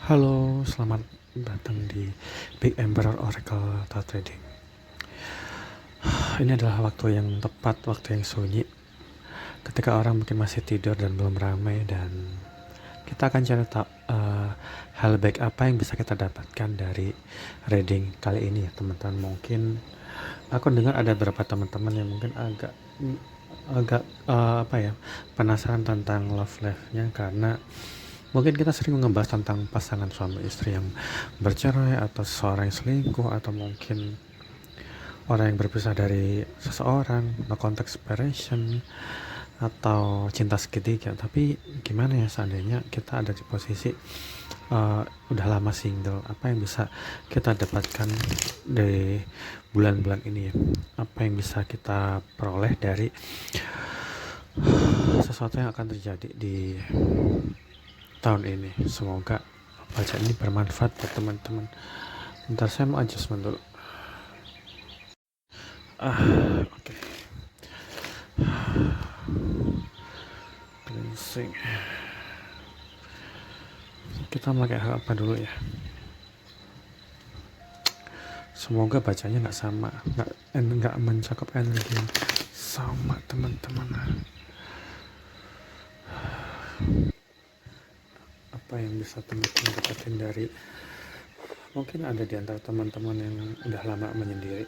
Halo, selamat datang di Big Emperor Oracle Thought Trading. Ini adalah waktu yang tepat, waktu yang sunyi, ketika orang mungkin masih tidur dan belum ramai, dan kita akan cari tahu hal baik apa yang bisa kita dapatkan dari reading kali ini ya teman-teman. Mungkin aku dengar ada beberapa teman-teman yang mungkin agak penasaran tentang love life-nya, karena mungkin kita sering ngebahas tentang pasangan suami istri yang bercerai, atau seseorang yang selingkuh, atau mungkin orang yang berpisah dari seseorang, no contact separation, atau cinta segitiga. Tapi gimana ya seandainya kita ada di posisi udah lama single, apa yang bisa kita dapatkan dari bulan-bulan ini ya? Apa yang bisa kita peroleh dari sesuatu yang akan terjadi di tahun ini? Semoga bacaan ini bermanfaat buat teman-teman. Bentar, saya mau adjustment dulu. Oke. Cleansing. Kita pakai hal apa dulu ya? Semoga bacanya nggak sama, nggak mencakup energi yang sama teman-teman. Apa yang bisa teman-teman dapatin dari, mungkin ada di antara teman-teman yang udah lama menyendiri,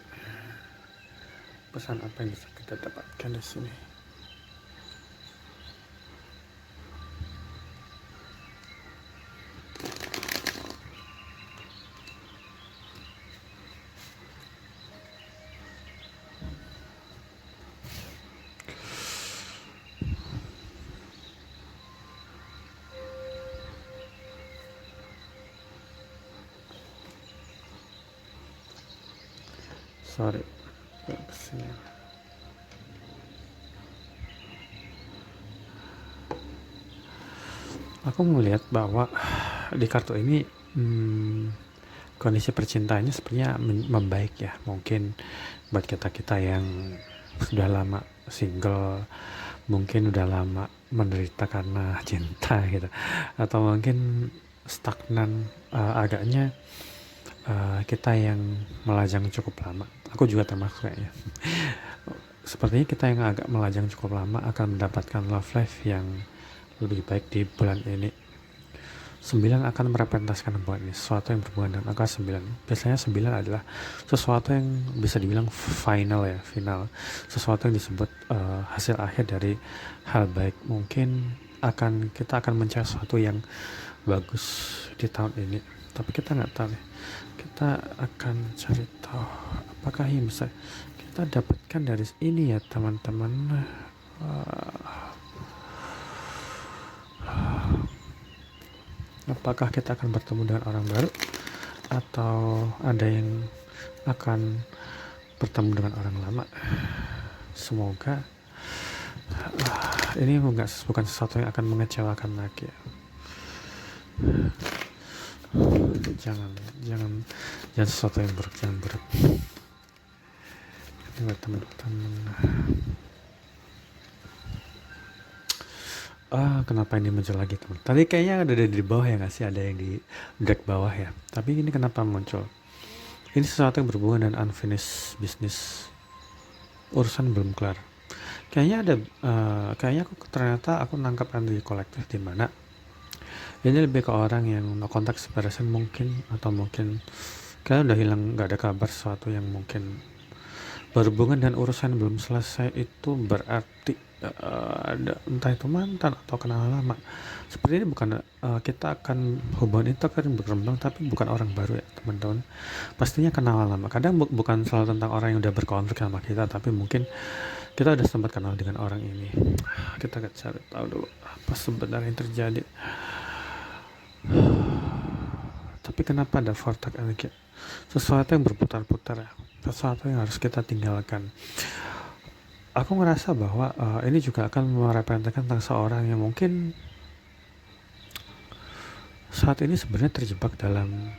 pesan apa yang bisa kita dapatkan di sini? Sorry, kesini. Aku melihat bahwa di kartu ini kondisi percintaannya sepertinya membaik ya. Mungkin buat kita yang sudah lama single, mungkin udah lama menderita karena cinta gitu, atau mungkin stagnan, agaknya kita yang melajang cukup lama. Aku juga termasuk kayaknya. Sepertinya kita yang agak melajang cukup lama akan mendapatkan love life yang lebih baik di bulan ini. 9 akan merepresentasikan bulan ini, sesuatu yang berhubungan dengan angka 9. Biasanya 9 adalah sesuatu yang bisa dibilang final ya, final. Sesuatu yang disebut hasil akhir dari hal baik. Mungkin kita akan mencari sesuatu yang bagus di tahun ini. Tapi kita nggak tahu nih. Kita akan cari tahu apakah yang bisa kita dapatkan dari ini ya teman-teman. Apakah kita akan bertemu dengan orang baru, atau ada yang akan bertemu dengan orang lama? Semoga ini bukan sesuatu yang akan mengecewakan lagi ya. Jangan sesuatu yang buruk, jangan buruk. Ini buat teman-teman. Kenapa ini muncul lagi teman? Tadi kayaknya ada di bawah ya nggak sih? Ada yang di deck bawah ya. Tapi ini kenapa muncul? Ini sesuatu yang berhubungan dengan unfinished business. Urusan belum kelar. Kayaknya ternyata aku nangkap energi kolektif di mana ini lebih ke orang yang no contact separation mungkin, atau mungkin kalian udah hilang, nggak ada kabar sesuatu yang mungkin berhubungan dan urusan belum selesai. Itu berarti ada entah itu mantan atau kenal lama. Seperti ini bukan kita akan hubungan itu akan berkembang, tapi bukan orang baru ya teman-teman. Pastinya kenal lama. Kadang bukan selalu tentang orang yang udah berkonflik sama kita, tapi mungkin kita udah sempat kenal dengan orang ini. Kita akan cari tahu dulu apa sebenarnya yang terjadi. Tapi kenapa ada vortex energi? Sesuatu yang berputar-putar ya, sesuatu yang harus kita tinggalkan. Aku ngerasa bahwa ini juga akan merepresentasikan tentang seorang yang mungkin saat ini sebenarnya terjebak dalam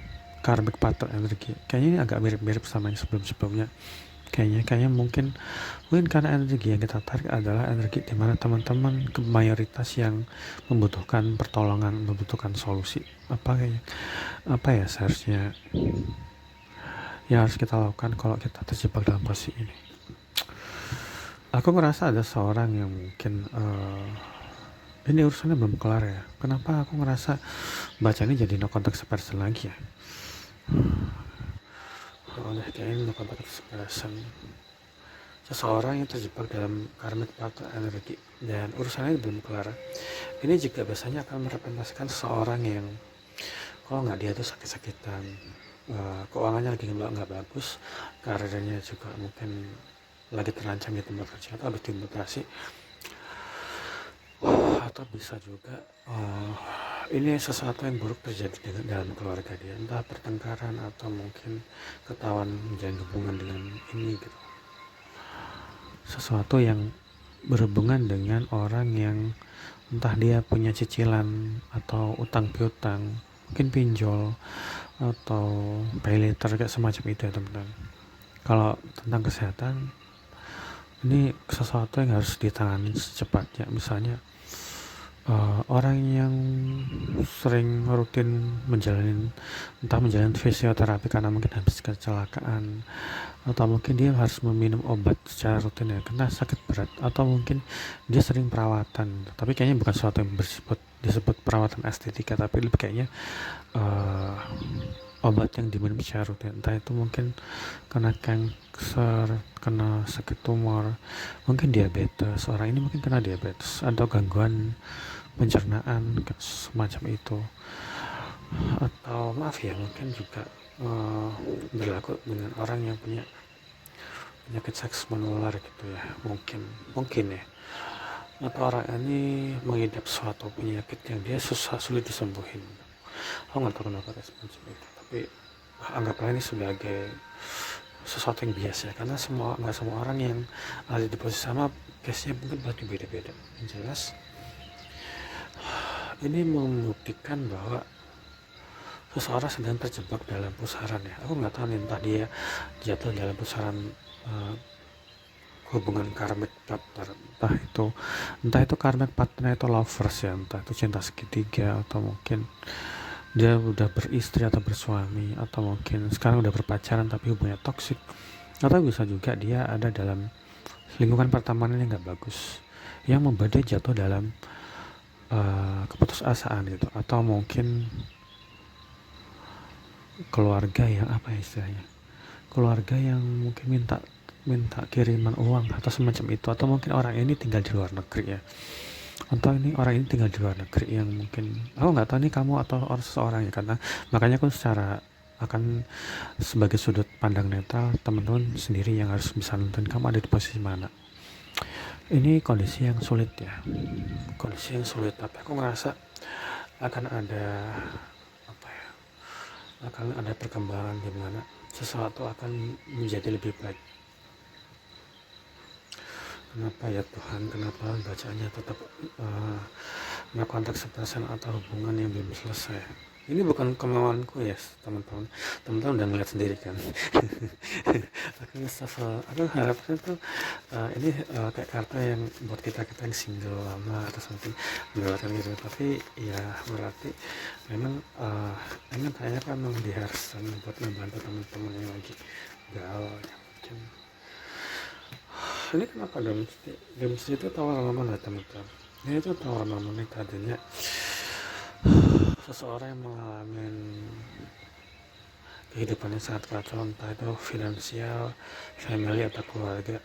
karmic pattern energi. Kayaknya ini agak mirip-mirip sama yang sebelum-sebelumnya. Kayaknya mungkin karena energi yang kita tarik adalah energi di mana teman-teman mayoritas yang membutuhkan pertolongan, membutuhkan solusi. Apa ya seharusnya yang harus kita lakukan kalau kita terjebak dalam posisi ini? Aku ngerasa ada seorang yang mungkin ini urusannya belum kelar ya. Kenapa aku ngerasa baca ini jadi no context person lagi ya? Kayaknya no context person. Seseorang yang terjebak dalam karmic pattern energi dan urusannya belum kelar. Ini juga biasanya akan merepresentasikan seseorang yang kalau nggak dia tuh sakit-sakitan, keuangannya lagi nggak bagus, karirnya juga mungkin lagi terancam di tempat kerja atau habis dimutasi, atau bisa juga ini sesuatu yang buruk terjadi dalam keluarga dia, entah pertengkaran atau mungkin ketahuan menjalin hubungan dengan ini gitu. Sesuatu yang berhubungan dengan orang yang entah dia punya cicilan atau utang piutang, mungkin pinjol atau pay later kayak semacam itu ya teman-teman. Kalau tentang kesehatan ini sesuatu yang harus ditangani secepatnya. Misalnya orang yang sering rutin menjalani fisioterapi karena mungkin habis kecelakaan, atau mungkin dia harus meminum obat secara rutin ya karena sakit berat, atau mungkin dia sering perawatan, tapi kayaknya bukan sesuatu yang disebut perawatan estetika, tapi lebih kayaknya obat yang diminum secara rutin, entah itu mungkin kena kanker, kena sakit tumor, mungkin diabetes, orang ini mungkin kena diabetes atau gangguan pencernaan semacam itu, atau maaf ya mungkin juga berlaku dengan orang yang punya penyakit seks menular gitu ya, mungkin ya, atau orang ini mengidap suatu penyakit yang dia sulit disembuhin. Aku nggak tahu kenapa respon itu, tapi anggaplah ini sebagai sesuatu yang biasa, karena nggak semua orang yang ada di posisi sama case-nya mungkin berarti beda-beda. Yang jelas ini membuktikan bahwa seseorang sedang terjebak dalam pusaran ya. Aku nggak tahu nih, entah dia jatuh dalam pusaran hubungan karmic partner, entah itu karmic partner itu lovers ya, entah itu cinta segitiga, atau mungkin dia udah beristri atau bersuami, atau mungkin sekarang udah berpacaran tapi hubungannya toksik, atau bisa juga dia ada dalam lingkungan pertemanan yang nggak bagus yang membuat dia jatuh dalam keputusasaan gitu, atau mungkin keluarga yang keluarga yang mungkin minta kiriman uang atau semacam itu, atau mungkin orang ini tinggal di luar negeri ya, atau ini orang ini tinggal di luar negeri yang mungkin aku nggak tahu nih kamu atau orang seseorang ya, karena makanya aku akan sebagai sudut pandang netral, teman-teman sendiri yang harus bisa nonton kamu ada di posisi mana. Ini kondisi yang sulit, tapi aku ngerasa akan ada perkembangan di mana sesuatu akan menjadi lebih baik. Kenapa ya Tuhan, kenapa bacaannya tetap konteks sepasan atau hubungan yang belum selesai? Ini bukan kemauanku ya teman-teman udah ngeliat sendiri kan. Aku harapkan tuh ini kayak kartu yang buat kita yang single lama atau something melewatkan gitu, tapi ya berarti memang kayaknya kan memang diharuskan buat membantu teman-teman yang lagi galau ya. Ini kenapa Gamesti itu tawar lama teman-teman, ini tuh tawar lama nih tadinya seseorang yang mengalami kehidupan yang sangat kacau, entah itu finansial, family atau keluarga,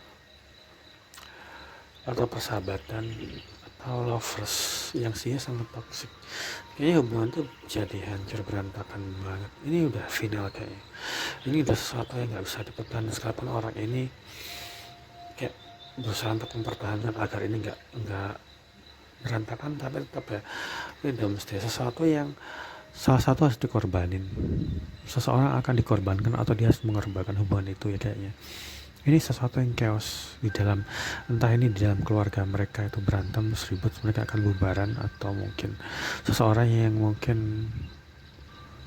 atau persahabatan, atau lovers yang sih sangat toksik. Kayaknya hubungan tuh jadi hancur berantakan banget. Ini udah final kayaknya. Ini udah sesuatu yang nggak bisa dipertahankan, sekalipun orang ini kayak berusaha untuk mempertahankan agar ini nggak berantakan, tapi tetap ya ini udah mesti sesuatu yang salah satu harus dikorbanin. Seseorang akan dikorbankan atau dia harus mengorbankan hubungan itu ya kayaknya. Ini sesuatu yang chaos di dalam, entah ini di dalam keluarga mereka itu berantem terus ribut, mereka akan bubaran, atau mungkin seseorang yang mungkin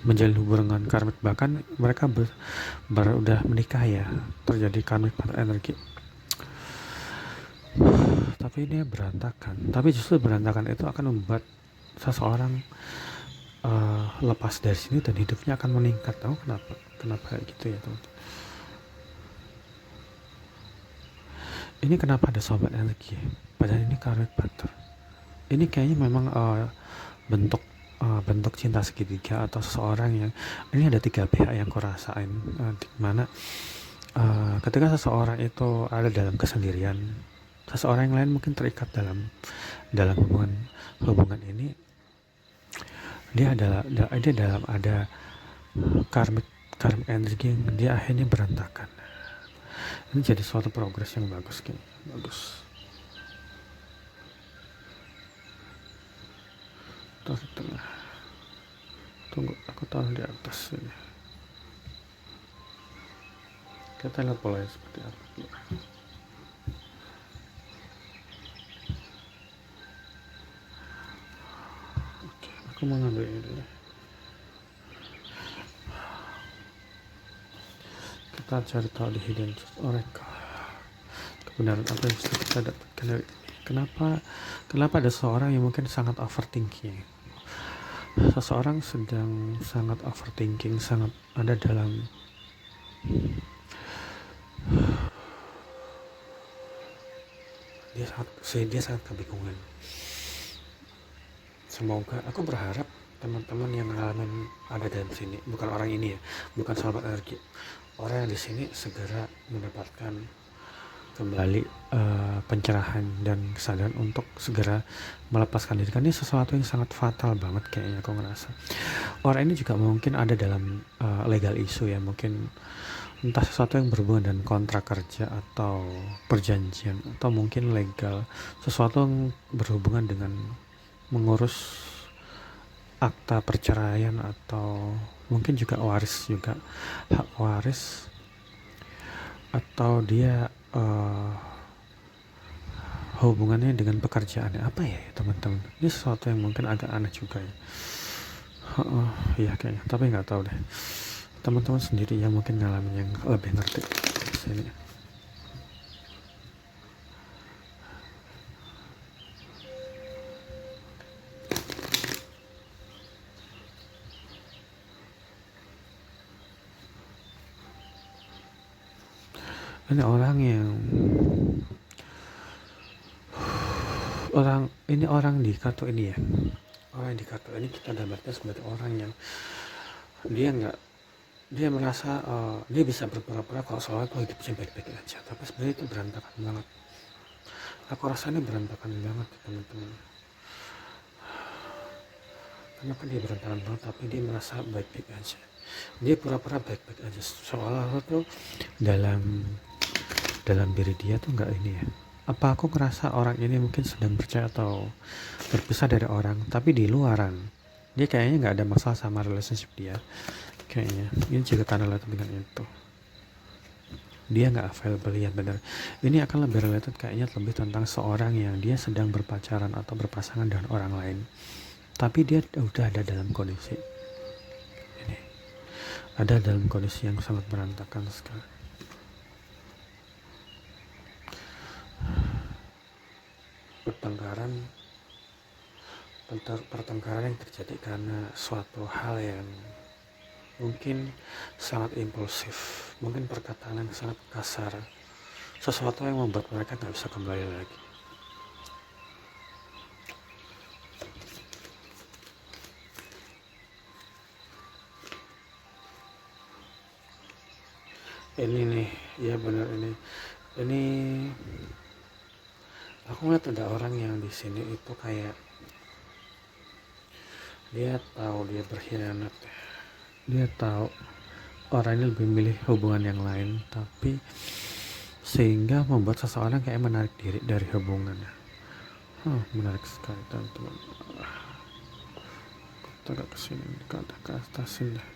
menjalin hubungan karmik, bahkan mereka udah menikah ya, terjadi karmik energi, tapi ini berantakan. Tapi justru berantakan itu akan membuat seseorang lepas dari sini dan hidupnya akan meningkat. Tahu kenapa gitu ya teman-teman? Ini kenapa ada sobat energi, padahal ini karmik partner. Ini kayaknya memang bentuk bentuk cinta segitiga atau seseorang yang ini ada 3 pihak yang kurasain, di mana ketika seseorang itu ada dalam kesendirian, seseorang yang lain mungkin terikat dalam hubungan ini, dia dalam ada karmik energi yang dia akhirnya berantakan. Ini jadi suatu progres yang bagus, kayaknya bagus. Taruh di tengah, tunggu aku taruh di atas ini, kita lihat polanya seperti apa. Oke, aku mau ngambil ini dulu. Kita cari tahu di hidden oracle kebenaran apa yang bisa kita dapatkan dari ini. Kenapa ada seorang yang mungkin sangat overthinking, seseorang sedang sangat overthinking, sangat ada dalam dia sangat kebingungan. Semoga, aku berharap teman-teman yang ngalamin ada dalam sini, bukan orang ini ya, bukan sahabat energi, orang yang di sini segera mendapatkan kembali pencerahan dan kesadaran untuk segera melepaskan diri. Karena ini sesuatu yang sangat fatal banget kayaknya, aku ngerasa. Orang ini juga mungkin ada dalam legal issue ya, mungkin entah sesuatu yang berhubungan dengan kontrak kerja atau perjanjian, atau mungkin legal, sesuatu yang berhubungan dengan mengurus akta perceraian, atau mungkin juga waris, juga hak waris, atau dia hubungannya dengan pekerjaannya apa ya teman-teman. Ini sesuatu yang mungkin agak aneh juga ya. Iya kayaknya, tapi nggak tahu deh, teman-teman sendiri yang mungkin ngalamin yang lebih ngerti sini. Ini orang di kartu ini ya, orang di kartu ini kita gambarkan sebagai orang yang dia merasa dia bisa berpura-pura kalau soalnya kalau hidupnya baik-baik aja, tapi sebenarnya itu berantakan banget. Aku rasa ini berantakan banget teman-teman. Kenapa dia berantakan banget tapi dia merasa baik-baik aja, dia pura-pura baik-baik aja, seolah-olah tuh dalam diri dia tuh nggak ini ya. Apa aku ngerasa orang ini mungkin sedang percaya atau berpisah dari orang, tapi di luaran dia kayaknya nggak ada masalah sama relationship dia. Kayaknya ini juga karena related dengan itu, dia nggak available ya, bener. Ini akan lebih related kayaknya, lebih tentang seorang yang dia sedang berpacaran atau berpasangan dengan orang lain, tapi dia udah ada dalam kondisi ini, ada dalam kondisi yang sangat berantakan sekali. Pertengkaran yang terjadi karena suatu hal yang mungkin sangat impulsif, mungkin perkataan yang sangat kasar, sesuatu yang membuat mereka nggak bisa kembali lagi. Ini nih, ya benar, ini aku ngeliat ada orang yang di sini itu kayak dia tahu dia berkhianat, dia tahu orang ini lebih milih hubungan yang lain, tapi sehingga membuat seseorang kayak menarik diri dari hubungannya. Menarik sekali teman-teman. Kita agak kesini, ke atasin deh.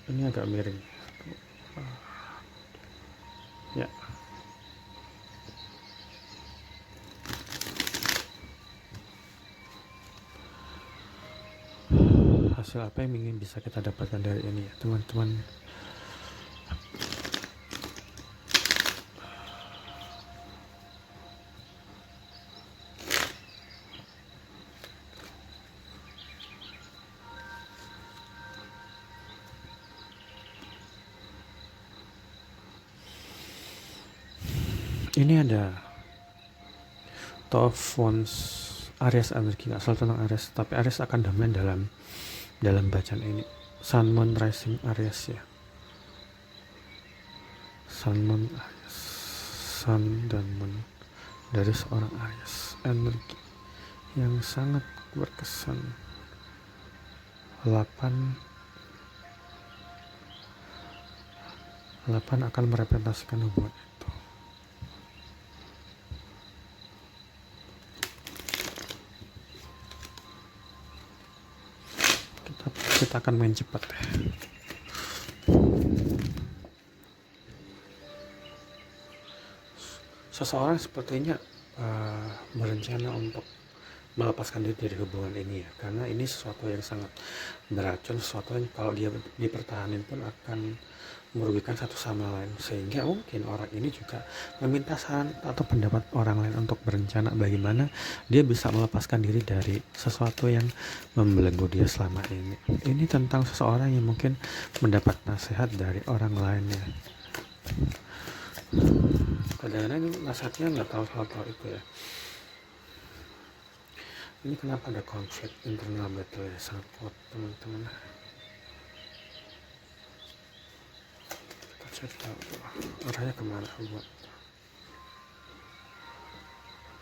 Ini agak miring ya. hasil apa yang ingin bisa kita dapatkan dari ini ya teman-teman. Ini ada Two of Wands, Aries energi, nggak selalu tentang Aries, tapi Aries akan dominan dalam bacaan ini. Sun, Moon, Rising Aries ya. Sun, Moon, Aries, Sun dan Moon dari seorang Aries, energi yang sangat berkesan. 8 akan merepresentasikan hubungan itu. Kita akan main cepat ya. Seseorang sepertinya berencana untuk melepaskan diri dari hubungan ini ya, karena ini sesuatu yang sangat beracun, sesuatu yang kalau dia dipertahankan pun akan merugikan satu sama lain, sehingga mungkin orang ini juga meminta saran atau pendapat orang lain untuk berencana bagaimana dia bisa melepaskan diri dari sesuatu yang membelenggu dia selama ini. Ini tentang seseorang yang mungkin mendapat nasihat dari orang lain ya. Kadang-kadang nasihatnya nggak tahu itu ya. Ini kenapa ada konflik internal battle ya, sangat kuat teman-teman. Kita cek tahu arahnya kemana buat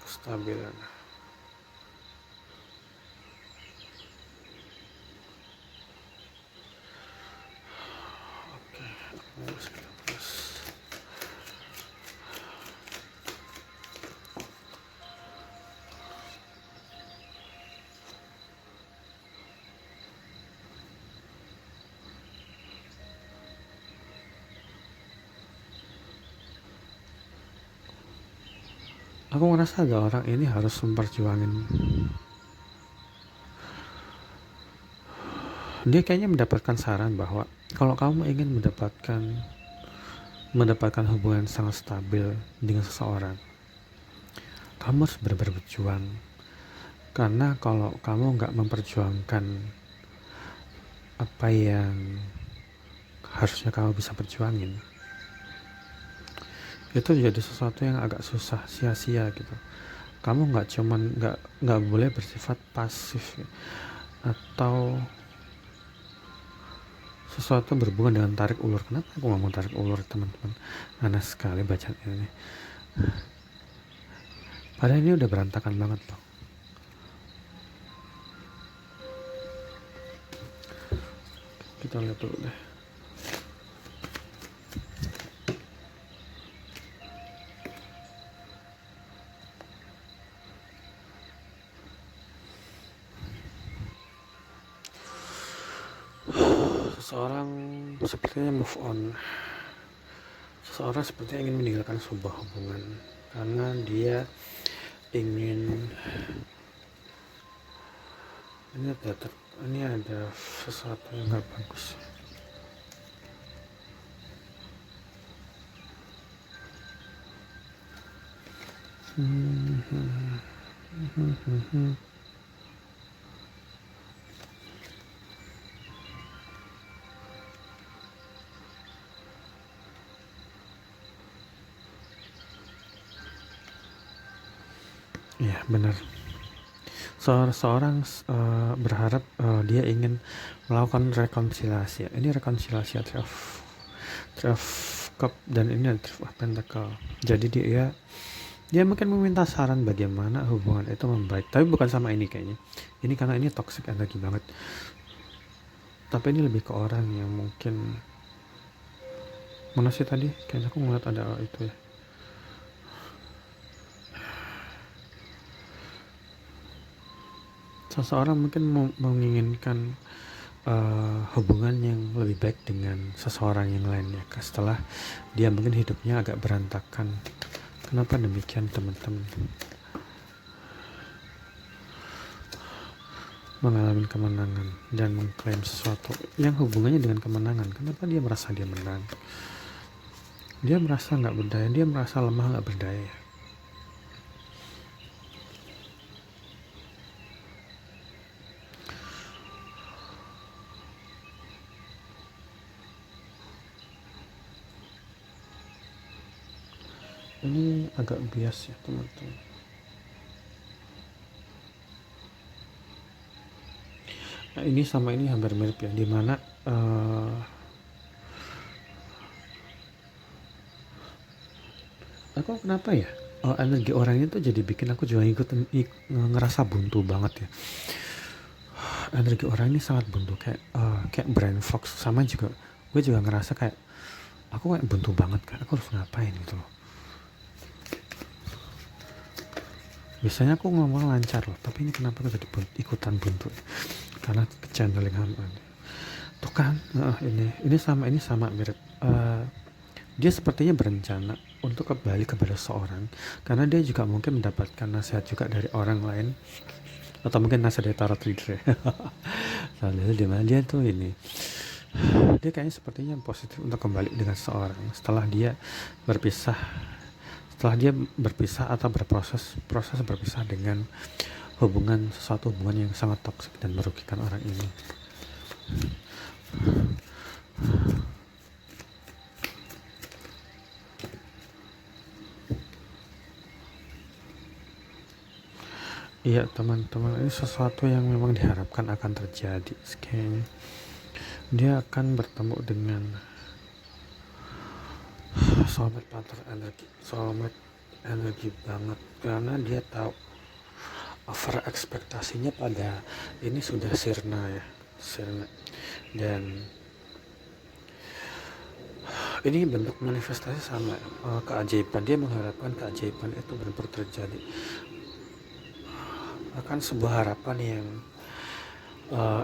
kestabilan. Oke, harus kita plus. Aku ngerasa ada orang ini harus memperjuangin. Dia kayaknya mendapatkan saran bahwa kalau kamu ingin mendapatkan hubungan sangat stabil dengan seseorang, kamu harus benar-benar berjuang. Karena kalau kamu nggak memperjuangkan apa yang harusnya kamu bisa perjuangin, itu jadi sesuatu yang agak susah, sia-sia gitu. Kamu nggak boleh bersifat pasif ya, atau sesuatu berhubungan dengan tarik ulur. Kenapa aku ngomong tarik ulur teman-teman? Aneh sekali bacaan ini. Padahal ini udah berantakan banget loh. Kita lihat dulu deh. Seseorang sepertinya move on. Seseorang sepertinya ingin meninggalkan sebuah hubungan karena dia ingin ini ada sesuatu yang gak bagus. Ya benar. Seorang berharap dia ingin melakukan rekonsiliasi. Ini rekonsiliasi Three of Cup dan ini Three of Pentacle. Jadi dia mungkin meminta saran bagaimana hubungan itu membaik, tapi bukan sama ini kayaknya. Ini karena ini toxic energi banget. Tapi ini lebih ke orang yang mungkin mana sih tadi? Kayaknya aku ngeliat ada itu ya. Seseorang mungkin menginginkan hubungan yang lebih baik dengan seseorang yang lainnya setelah dia mungkin hidupnya agak berantakan. Kenapa demikian teman-teman? mengalami kemenangan dan mengklaim sesuatu yang hubungannya dengan kemenangan. Kenapa dia merasa dia menang? Dia merasa nggak berdaya, dia merasa lemah nggak berdaya. Ini agak bias ya teman-teman. Nah, ini sama ini hampir mirip ya, dimana aku kenapa ya energi orang itu jadi bikin aku juga ngerasa buntu banget ya. Energi orang ini sangat buntu, kayak brain fog. Sama juga gue juga ngerasa kayak aku kayak buntu banget kan, aku harus ngapain gitu loh. Biasanya aku ngomong lancar loh, tapi ini kenapa aku jadi ikutan buntu ya? Karena channeling hama tuh kan. Ini sama mirip. Dia sepertinya berencana untuk kembali kepada seorang, karena dia juga mungkin mendapatkan nasihat juga dari orang lain, atau mungkin nasihat dari tarot reader ya. Soalnya dimana dia tuh dia kayaknya sepertinya positif untuk kembali dengan seorang setelah dia berpisah atau proses berpisah dengan suatu hubungan yang sangat toksik dan merugikan orang ini. Iya teman-teman, ini sesuatu yang memang diharapkan akan terjadi. Kayaknya dia akan bertemu dengan soulmate partner energi banget, karena dia tahu over ekspektasinya pada ini sudah sirna, dan ini bentuk manifestasi sama keajaiban. Dia mengharapkan keajaiban itu benar-benar terjadi, akan sebuah harapan yang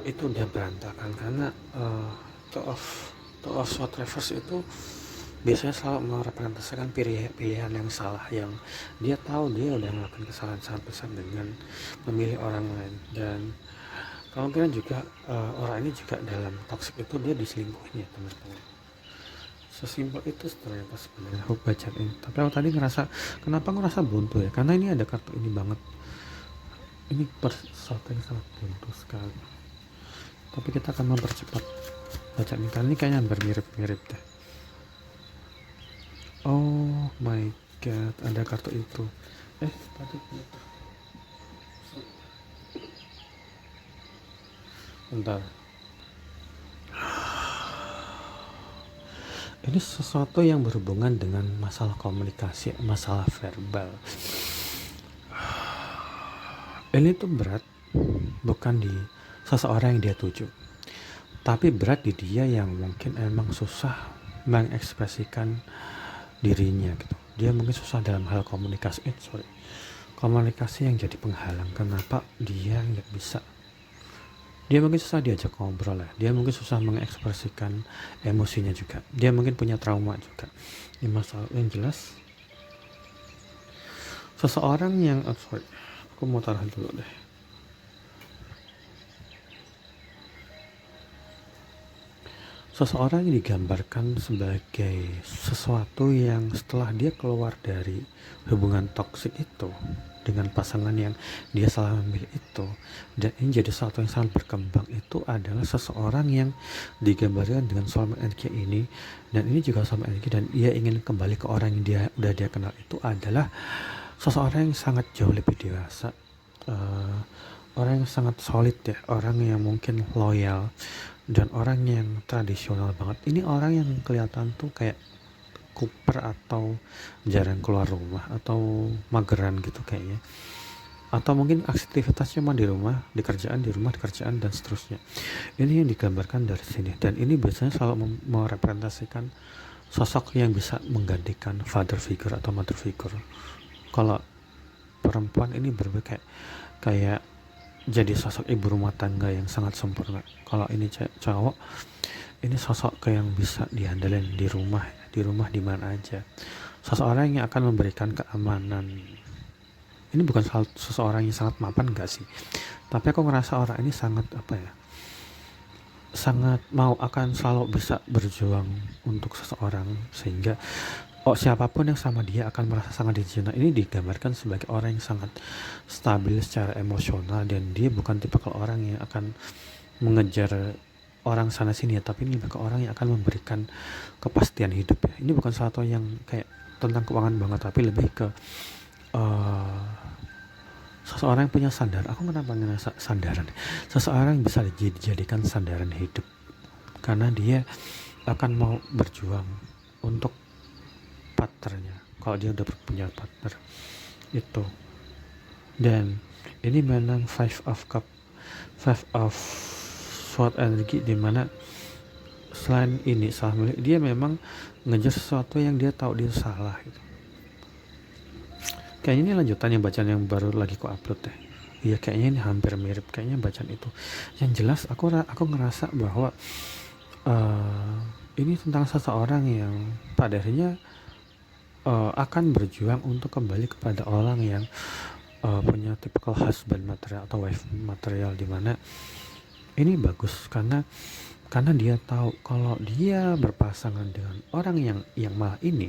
itu udah berantakan, karena two of sword reverse itu biasanya selalu merepresentasikan pilihan yang salah, yang dia tahu dia udah melakukan kesalahan sangat besar dengan memilih orang lain. Dan kemungkinan juga orang ini juga dalam toxic itu dia diselingkuhin ya teman-teman. Sesimpel itu ternyata sebenarnya aku baca ini. Tapi aku tadi kenapa ngerasa buntu ya, karena ini ada kartu ini banget. Ini sesuatu yang sangat buntu sekali. Tapi kita akan mempercepat baca ini, karena ini kayaknya hampir mirip-mirip deh. Oh my god, ada kartu itu. Tadi bentar. Ini sesuatu yang berhubungan dengan masalah komunikasi, masalah verbal. Ini tuh berat bukan di seseorang yang dia tuju, tapi berat di dia yang mungkin emang susah mengekspresikan dirinya gitu. Dia mungkin susah dalam hal komunikasi yang jadi penghalang. Kenapa dia nggak bisa? Dia mungkin susah diajak ngobrol ya. Dia mungkin susah mengekspresikan emosinya juga. Dia mungkin punya trauma juga. Ini masalah yang jelas. Seseorang yang aku mau taruh dulu deh. Seseorang yang digambarkan sebagai sesuatu yang setelah dia keluar dari hubungan toksik itu dengan pasangan yang dia salah memilih itu, dan ini jadi sesuatu yang sangat berkembang, itu adalah seseorang yang digambarkan dengan soulmate energi ini. Dan ini juga soulmate energi, dan ia ingin kembali ke orang yang dia kenal. Itu adalah seseorang yang sangat jauh lebih dewasa, orang yang sangat solid ya, orang yang mungkin loyal, dan orang yang tradisional banget. Ini orang yang kelihatan tuh kayak kuper atau jarang keluar rumah atau mageran gitu kayaknya, atau mungkin aktivitas cuma di rumah, di kerjaan, dan seterusnya. Ini yang digambarkan dari sini, dan ini biasanya selalu merepresentasikan sosok yang bisa menggantikan father figure atau mother figure. Kalau perempuan ini kayak jadi sosok ibu rumah tangga yang sangat sempurna. Kalau ini cowok, ini sosok yang bisa diandelin di rumah di mana aja. Seseorang yang akan memberikan keamanan ini bukan seseorang yang sangat mapan enggak sih, tapi aku ngerasa orang ini sangat sangat akan selalu bisa berjuang untuk seseorang, sehingga siapapun yang sama dia akan merasa sangat dicintai. Ini digambarkan sebagai orang yang sangat stabil secara emosional, dan dia bukan tipikal orang yang akan mengejar orang sana sini ya, tapi ini bukan orang yang akan memberikan kepastian hidup ya. Ini bukan sesuatu yang kayak tentang keuangan banget, tapi lebih ke seseorang yang punya sandaran. Aku kenapa ngerasa sandaran? Seseorang yang bisa dijadikan sandaran hidup, karena dia akan mau berjuang untuk partnernya kalau dia udah punya partner itu. Dan ini memang five of sword energy, dimana selain ini salah milik, dia memang ngejar sesuatu yang dia tahu dia salah gitu. Kayaknya ini lanjutannya bacaan yang baru lagi aku upload deh. Iya, kayaknya ini hampir mirip kayaknya bacaan itu. Yang jelas aku ngerasa bahwa ini tentang seseorang yang pada akhirnya akan berjuang untuk kembali kepada orang yang punya typical husband material atau wife material, dimana ini bagus karena dia tahu kalau dia berpasangan dengan orang yang malah ini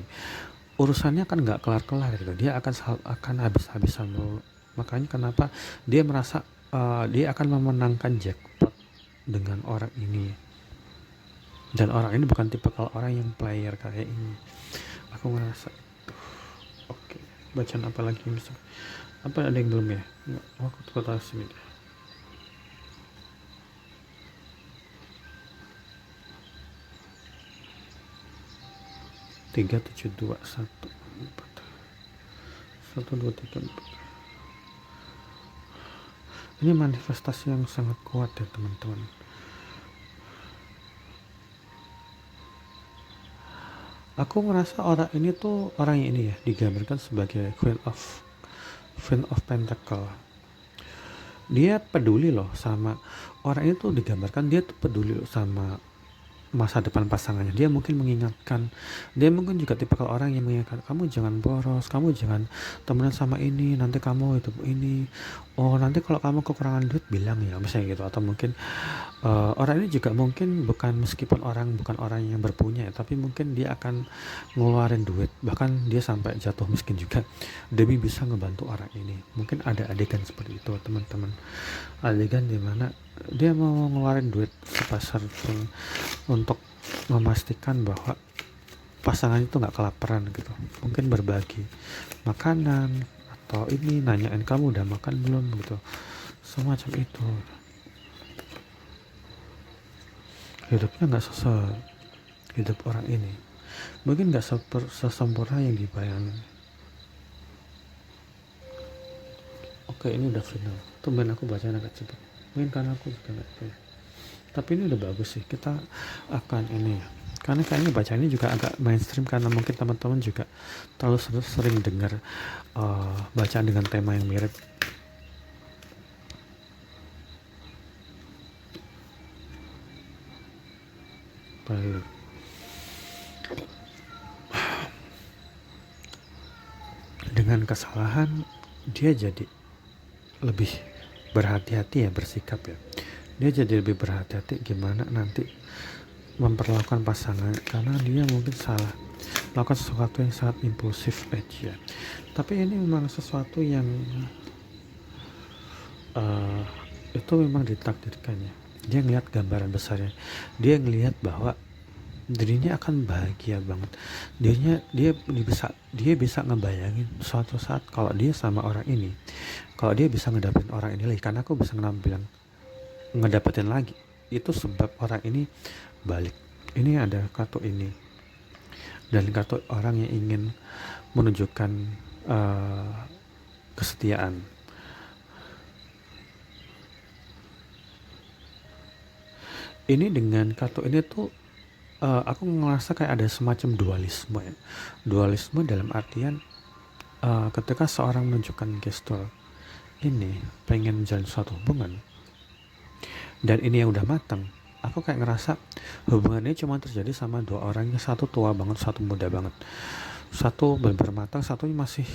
urusannya kan nggak kelar-kelar gitu, dia akan habis-habisan dulu. Makanya kenapa dia merasa dia akan memenangkan jackpot dengan orang ini, dan orang ini bukan tipikal orang yang player kayak ini. Aku ngerasa itu. Oke, bacaan apa lagi yang bisa, apa ada yang belum ya? Aku kota sini deh. 3, 7, 2, 1, 4, 1, 2, 3, 4. Ini manifestasi yang sangat kuat ya teman-teman. Aku merasa orang ini tuh, orang yang ini ya digambarkan sebagai Queen of Pentacle. Dia peduli loh sama orang itu, digambarkan dia tuh peduli loh sama masa depan pasangannya. Dia mungkin mengingatkan, dia mungkin juga tipikal orang yang mengingatkan, kamu jangan boros, kamu jangan temenan sama ini, nanti kamu itu ini, nanti kalau kamu kekurangan duit bilang ya, misalnya gitu. Atau mungkin orang ini juga mungkin bukan orang yang berpunya ya, tapi mungkin dia akan ngeluarin duit, bahkan dia sampai jatuh miskin juga demi bisa ngebantu orang ini. Mungkin ada adegan seperti itu teman-teman, adegan dimana dia mau ngeluarin duit sebesar pun untuk memastikan bahwa pasangan itu nggak kelaparan gitu. Mungkin berbagi makanan, atau ini nanyain kamu udah makan belum gitu, semacam itu. Hidupnya nggak hidup orang ini mungkin nggak sesempurna yang dibayangin. Oke, ini udah final. Tumben aku bacanya agak cepat, mungkin karena aku juga nggak tahu, tapi ini udah bagus sih. Kita akan ini ya, karena kayaknya baca ini juga agak mainstream, karena mungkin teman-teman juga terlalu sering dengar bacaan dengan tema yang mirip. Baik. Dengan kesalahan dia jadi lebih berhati-hati ya, bersikap ya. Dia jadi lebih berhati-hati gimana nanti memperlakukan pasangan, karena dia mungkin salah melakukan sesuatu yang sangat impulsif aja. Tapi ini memang sesuatu yang itu memang ditakdirkannya. Dia ngelihat gambaran besarnya, dia ngelihat bahwa dirinya akan bahagia banget. Dia bisa ngebayangin suatu saat kalau dia sama orang ini, kalau dia bisa ngedapetin orang ini lagi, karena aku bisa ngedapetin lagi, itu sebab orang ini balik. Ini ada kartu ini, dan kartu orang yang ingin menunjukkan kesetiaan. Ini dengan kartu ini tuh aku ngerasa kayak ada semacam dualisme ya. Dualisme dalam artian ketika seorang menunjukkan gestur ini pengen menjalin suatu hubungan, dan ini yang udah matang, aku kayak ngerasa hubungannya cuma terjadi sama dua orang, yang satu tua banget, satu muda banget. Satu benar-benar matang, satunya masih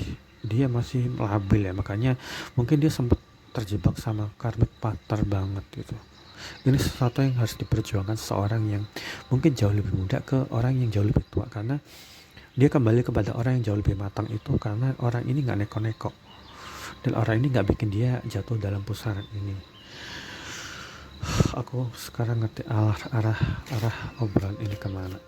dia masih labil ya, makanya mungkin dia sempat terjebak sama karmik partner banget gitu. Ini sesuatu yang harus diperjuangkan seseorang yang mungkin jauh lebih muda ke orang yang jauh lebih tua, karena dia kembali kepada orang yang jauh lebih matang itu karena orang ini nggak neko-neko dan orang ini nggak bikin dia jatuh dalam pusaran ini. Aku sekarang ngerti arah obrolan ini kemana.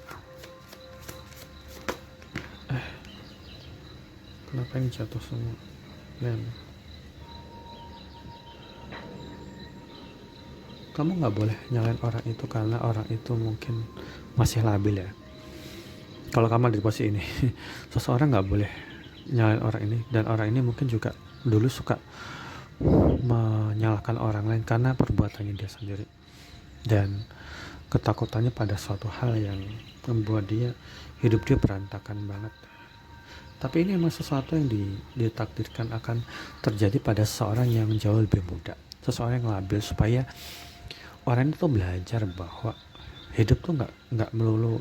Kenapa ini jatuh semua? Men, kamu nggak boleh nyalain orang itu karena orang itu mungkin masih labil ya. Kalau kamu ada di posisi ini, seseorang nggak boleh nyalain orang ini, dan orang ini mungkin juga dulu suka menyalahkan orang lain karena perbuatannya dia sendiri dan ketakutannya pada suatu hal yang membuat hidup dia berantakan banget. Tapi ini memang sesuatu yang ditakdirkan akan terjadi pada seseorang yang jauh lebih muda, seseorang yang labil, supaya orang itu belajar bahwa hidup tuh nggak melulu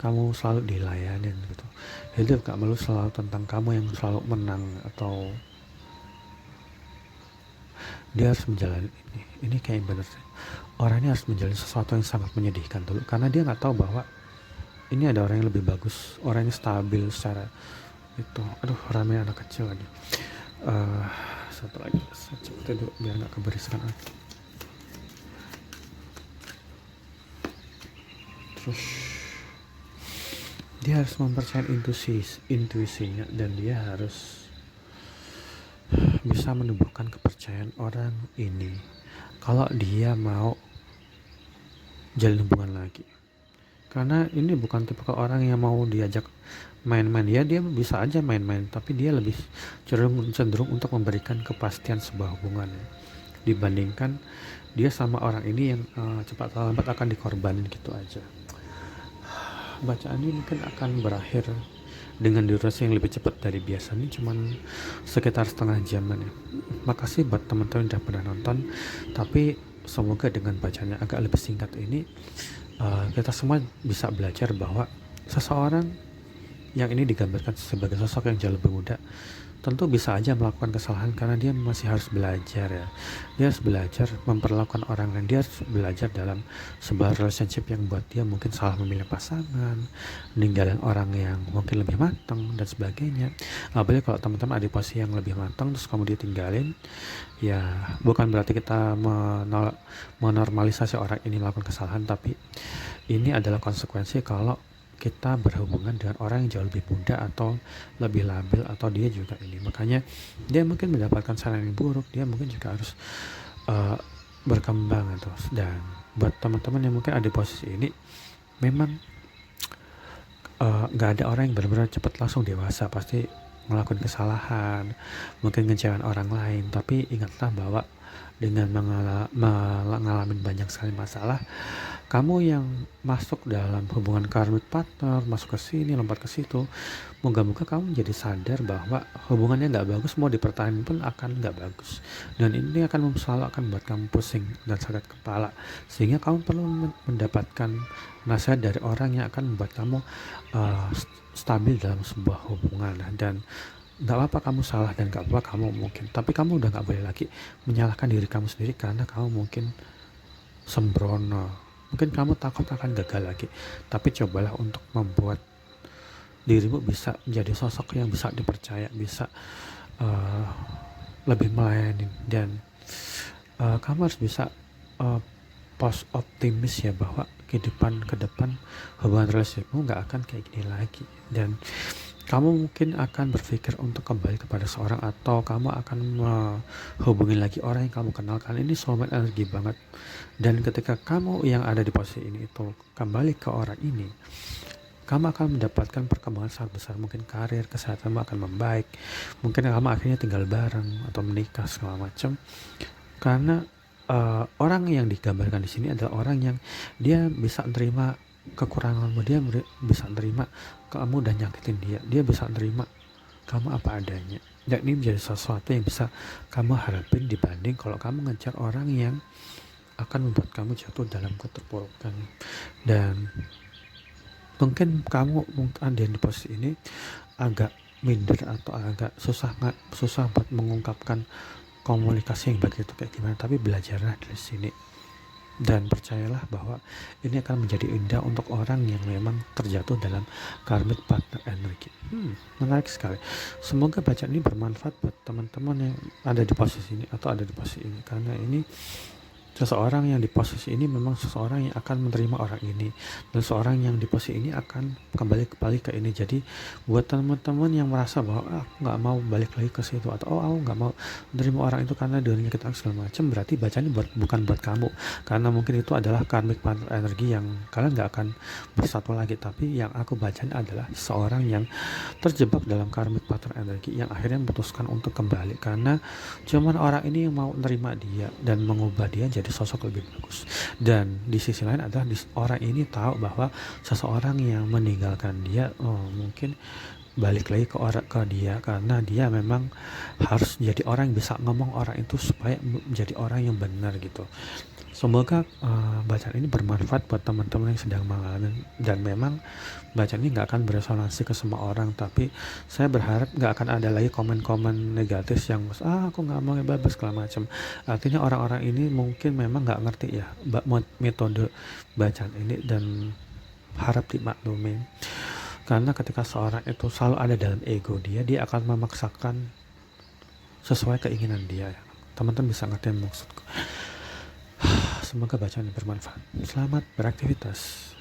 kamu selalu dilayanin gitu. Hidup nggak melulu selalu tentang kamu yang selalu menang, atau dia harus menjalani ini kayak bener sih. Orang ini harus menjalani sesuatu yang sangat menyedihkan dulu karena dia nggak tahu bahwa ini ada orang yang lebih bagus, orang yang stabil secara itu. Aduh, rame anak kecil lagi. Satu lagi, cepet dulu biar nggak keberisikan lagi. Terus dia harus mempercayai intuisinya, dan dia harus bisa menumbuhkan kepercayaan orang ini kalau dia mau jalin hubungan lagi. Karena ini bukan tipe orang yang mau diajak main-main. Ya, dia bisa aja main-main, tapi dia lebih cenderung untuk memberikan kepastian sebuah hubungan ya, dibandingkan dia sama orang ini yang cepat atau lambat akan dikorbanin gitu aja. Bacaan ini mungkin akan berakhir dengan durasi yang lebih cepat dari biasanya, cuman sekitar setengah jaman ya. Makasih buat teman-teman yang udah pernah nonton, tapi semoga dengan bacanya agak lebih singkat ini kita semua bisa belajar bahwa seseorang yang ini digambarkan sebagai sosok yang jauh lebih muda tentu bisa aja melakukan kesalahan karena dia masih harus belajar ya. Dia harus belajar memperlakukan orang lain, dia harus belajar dalam sebuah relationship yang buat dia mungkin salah memilih pasangan, ninggalin orang yang mungkin lebih matang dan sebagainya. Apalagi kalau teman-teman ada di posisi yang lebih matang terus kamu ditinggalin, ya bukan berarti kita menormalisasi orang ini melakukan kesalahan, tapi ini adalah konsekuensi kalau kita berhubungan dengan orang yang jauh lebih muda atau lebih labil, atau dia juga ini. Makanya dia mungkin mendapatkan saran yang buruk, dia mungkin juga harus berkembang terus. Dan buat teman-teman yang mungkin ada di posisi ini, memang nggak ada orang yang benar-benar cepat langsung dewasa, pasti ngelakuin kesalahan, mungkin ngecewain orang lain. Tapi ingatlah bahwa dengan mengalami banyak sekali masalah, kamu yang masuk dalam hubungan karmik partner, masuk ke sini, lompat ke situ, moga-moga kamu jadi sadar bahwa hubungannya nggak bagus, mau dipertahankan pun akan nggak bagus, dan ini akan selalu akan buat kamu pusing dan sakit kepala, sehingga kamu perlu mendapatkan nasihat dari orang yang akan membuat kamu stabil dalam sebuah hubungan. Dan nggak apa-apa kamu salah, dan nggak apa-apa kamu mungkin, tapi kamu udah nggak boleh lagi menyalahkan diri kamu sendiri karena kamu mungkin sembrono. Mungkin kamu takut akan gagal lagi, tapi cobalah untuk membuat dirimu bisa menjadi sosok yang bisa dipercaya, bisa lebih melayani, dan kamu harus bisa post optimis ya, bahwa kehidupan ke depan hubungan relationshipmu nggak akan kayak gini lagi, dan kamu mungkin akan berpikir untuk kembali kepada seorang, atau kamu akan menghubungi lagi orang yang kamu kenal, karena ini soulmate energi banget. Dan ketika kamu yang ada di posisi ini itu kembali ke orang ini, kamu akan mendapatkan perkembangan sangat besar. Mungkin karir, kesehatanmu akan membaik, mungkin kamu akhirnya tinggal bareng atau menikah segala macam. Karena orang yang digambarkan di sini adalah orang yang dia bisa menerima kekuranganmu, dia bisa menerima kamu dan nyakitin dia bisa menerima kamu apa adanya, dan ini menjadi sesuatu yang bisa kamu harapin dibanding kalau kamu ngejar orang yang akan membuat kamu jatuh dalam keterpurukan. Dan mungkin kamu ada di posisi ini agak minder atau agak susah buat mengungkapkan komunikasi yang baik itu kayak gimana, tapi belajarlah dari sini. Dan percayalah bahwa ini akan menjadi indah untuk orang yang memang terjatuh dalam karmic partner energi. Menarik sekali. Semoga bacaan ini bermanfaat buat teman-teman yang ada di posisi ini atau ada di posisi ini, karena ini seseorang yang di posisi ini memang seseorang yang akan menerima orang ini, dan seseorang yang di posisi ini akan kembali ke ini. Jadi buat teman-teman yang merasa bahwa aku nggak mau balik lagi ke situ, atau aku nggak mau menerima orang itu karena dunia kita segala macam, berarti bacaan ini bukan buat kamu, karena mungkin itu adalah karmic partner energi yang kalian nggak akan bersatu lagi. Tapi yang aku bacain adalah seorang yang terjebak dalam karmic partner energi yang akhirnya memutuskan untuk kembali, karena cuman orang ini yang mau menerima dia dan mengubah dia jadi sosok lebih bagus. Dan di sisi lain adalah orang ini tahu bahwa seseorang yang meninggalkan dia, mungkin balik lagi ke dia, karena dia memang harus jadi orang yang bisa ngomong orang itu supaya menjadi orang yang benar gitu. Semoga bacaan ini bermanfaat buat teman-teman yang sedang mengalami, dan memang bacaan ini nggak akan beresonansi ke semua orang, tapi saya berharap nggak akan ada lagi komen-komen negatif yang aku nggak mau bebas segala macam. Artinya orang-orang ini mungkin memang nggak ngerti ya metode bacaan ini, dan harap dimaklumi, karena ketika seorang itu selalu ada dalam ego dia akan memaksakan sesuai keinginan dia. Teman-teman bisa ngerti maksudku. Semoga bacaan ini bermanfaat. Selamat beraktivitas.